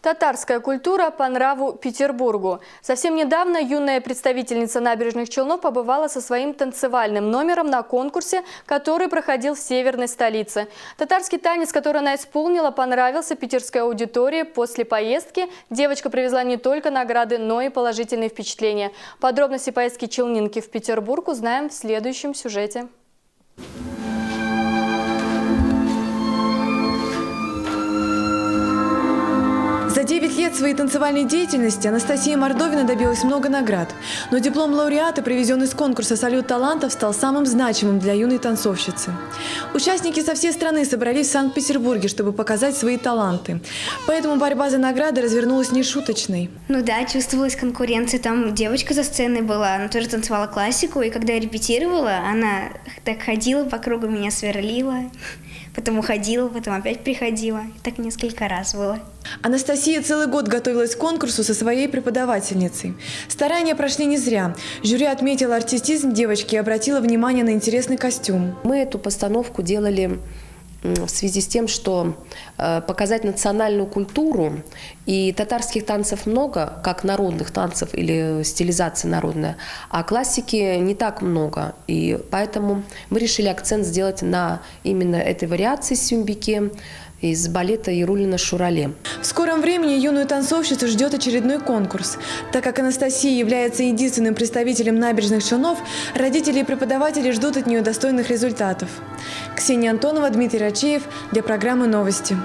Татарская культура по нраву Петербургу. Совсем недавно юная представительница Набережных Челнов побывала со своим танцевальным номером на конкурсе, который проходил в северной столице. Татарский танец, который она исполнила, понравился питерской аудитории. После поездки девочка привезла не только награды, но и положительные впечатления. Подробности поездки челнинки в Петербург узнаем в следующем сюжете. За 9 лет своей танцевальной деятельности Анастасия Мордовина добилась много наград. Но диплом лауреата, привезенный с конкурса «Салют талантов», стал самым значимым для юной танцовщицы. Участники со всей страны собрались в Санкт-Петербурге, чтобы показать свои таланты. Поэтому борьба за награды развернулась нешуточной. Ну да, чувствовалась конкуренция. Там девочка за сценой была, она тоже танцевала классику. И когда я репетировала, она так ходила по кругу, меня сверлила. Потом уходила, потом опять приходила. И так несколько раз было. Анастасия целый год готовилась к конкурсу со своей преподавательницей. Старания прошли не зря. Жюри отметила артистизм девочки и обратила внимание на интересный костюм. Мы эту постановку делали в связи с тем, что показать национальную культуру, и татарских танцев много, как народных танцев или стилизации народная, а классики не так много. И поэтому мы решили акцент сделать на именно этой вариации сюмбике из балета Яруллина «Шурале». В скором времени юную танцовщицу ждет очередной конкурс. Так как Анастасия является единственным представителем Набережных Челнов, родители и преподаватели ждут от нее достойных результатов. Ксения Антонова, Дмитрий Рачеев для программы «Новости».